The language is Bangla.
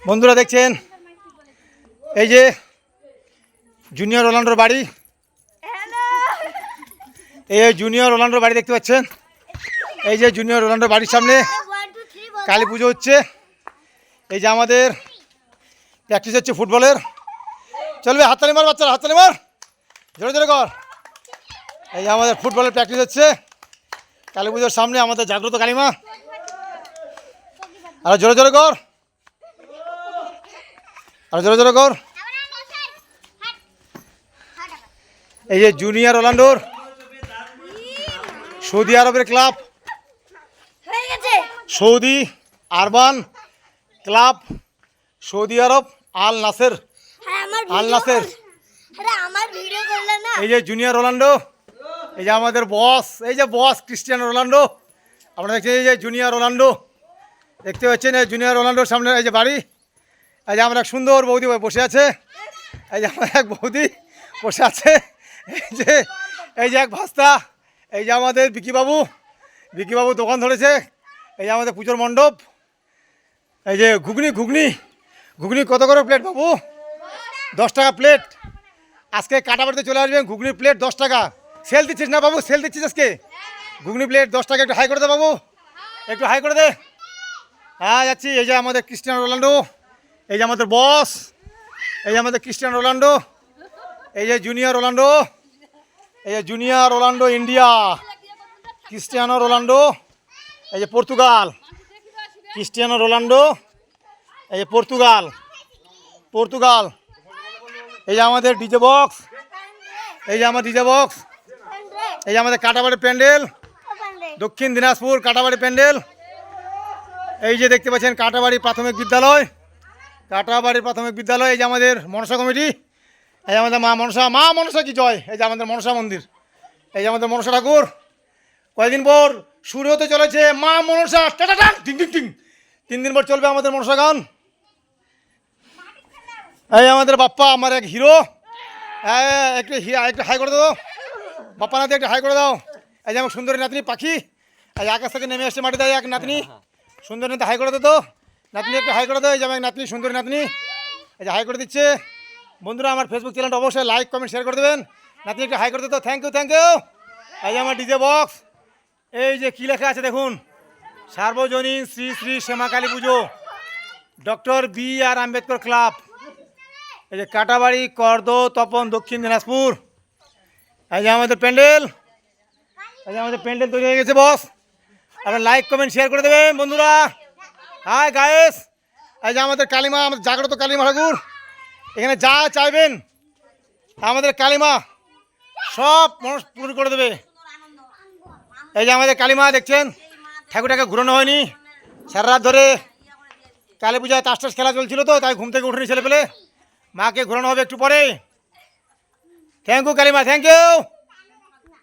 বন্ধুরা দেখছেন এই যে জুনিয়র রোনাল্ডোর বাড়ি, এই জুনিয়র রোনাল্ডোর বাড়ি দেখতে পাচ্ছেন। এই যে জুনিয়র রোনাল্ডোর বাড়ির সামনে কালী পুজো হচ্ছে। এই যে আমাদের প্র্যাকটিস হচ্ছে ফুটবলের। চলবে হাততালি মার বাচ্চারা, হাততালি মার, জোরে জোরে কর। এই যে আমাদের ফুটবলের প্র্যাকটিস হচ্ছে কালী পুজোর সামনে, আমাদের জাগ্রত কালীমা। আর জোরে জোরে কর, আর জোরে জোরে কর। এই যে জুনিয়র রোনাল্ডোর সৌদি আরবের club, Saudi Arabian club, Saudi Arab Al Nassr, Al Nassr. এই যে জুনিয়র রোনাল্ডো, এই যে আমাদের বস, এই যে বস ক্রিস্টিয়ানো রোনাল্ডো। আপনারা দেখছেন এই যে জুনিয়র রোনাল্ডো দেখতে পাচ্ছেন। এই জুনিয়র রোনাল্ডোর সামনে এই যে বাড়ি। এই যে আমার এক সুন্দর বৌদি বসে আছে। এই যে আমার এক বৌদি বসে আছে। এই যে এক ভাস্তা, এই যে আমাদের বিকিবাবু, বিকিবাবু দোকান ধরেছে। এই যে আমাদের পুজোর মণ্ডপ। এই যে ঘুগনি, ঘুগনি ঘুগনি কত করে প্লেট বাবু? 10 টাকা প্লেট। আজকে কাটাবাড়িতে চলে আসবেন, ঘুগনির প্লেট 10 টাকা। সেল দিচ্ছিস না বাবু? সেল দিচ্ছিস আজকে? ঘুগনি প্লেট 10 টাকা। একটু হাই করে দে বাবু, একটু হাই করে দে। হ্যাঁ যাচ্ছি। এই যে আমাদের ক্রিস্টিয়ানো রোনাল্ডো, এই যে আমাদের বস, এই যে আমাদের ক্রিস্টিয়ানো রোনাল্ডো, এই যে জুনিয়র রোনাল্ডো, এই যে junior Ronaldo India, Cristiano Ronaldo, এই যে পর্তুগাল, ক্রিস্টিয়ানো রোনাল্ডো, এই যে পর্তুগাল, পর্তুগাল। এই যে আমাদের ডিজে বক্স, এই যে আমার ডিজে বক্স, এই যে আমাদের কাটাবাড়ি প্যান্ডেল, দক্ষিণ দিনাজপুর কাটাবাড়ি প্যান্ডেল। এই যে দেখতে পাচ্ছেন কাটাবাড়ি প্রাথমিক বিদ্যালয়, কাটাবাড়ি প্রাথমিক বিদ্যালয়। এই যে আমাদের মনসা কমিটি, এই যে আমাদের মা মনসা, মা মনসা কি জয়। এই যে আমাদের মনসা মন্দির, এই যে আমাদের মনসা ঠাকুর। কয়েকদিন পর শুরু হতে চলেছে মা মনসা টাটাটান টিং টিং টিং। 3 দিন পর চলবে আমাদের মনসা গান। এই আমাদের বাপ্পা, আমার এক হিরো। একটু হাই করে দাও বাপ্পা, নাতি একটু হাই করে দাও। এই যে আমার সুন্দরী নাতনি পাখি, এই আকাশ থেকে নেমে আসছে মাটি দেয় এক নাতনি, সুন্দরী নাতি হাই করে দে তো। নাতনি একটু হাই করে দাও। এই যে আমার নাতনি, সুন্দরী নাতনি, এই যে হাই করে দিচ্ছে। বন্ধুরা আমার ফেসবুক চ্যানেলটা অবশ্যই লাইক কমেন্ট শেয়ার করে দেবেন। নাতনি একটু হাই করে দে তো। Thank you, thank you. এই যে আমার ডিজে বক্স। এই যে কী লেখা আছে দেখুন, সার্বজনীন শ্রী শ্রী শ্যামা কালী পুজো, ডক্টর বি.আর. আম্বেদকর ক্লাব। এই যে কাটাবাড়ি, করদ, তপন, দক্ষিণ দিনাজপুর। এই যে আমাদের প্যান্ডেল, এই যে আমাদের প্যান্ডেল তৈরি হয়ে গেছে বস। আপনারা লাইক কমেন্ট শেয়ার করে দেবেন বন্ধুরা। High guys. এই যে আমাদের কালীমা, আমাদের জাগ্রত কালীমা ঠাকুর। এখানে যা চাইবেন আমাদের কালীমা সব মানুষ পূরণ করে দেবে। এই যে আমাদের কালীমা দেখছেন, ঠাকুরটাকে ঘুরানো হয়নি, সারা রাত ধরে কালী পূজায় তাস টাস খেলা চলছিল, তো তাই ঘুম থেকে উঠেনি ছেলে পেলে। মাকে ঘোরানো হবে একটু পরে। Thank you Kalima, thank you.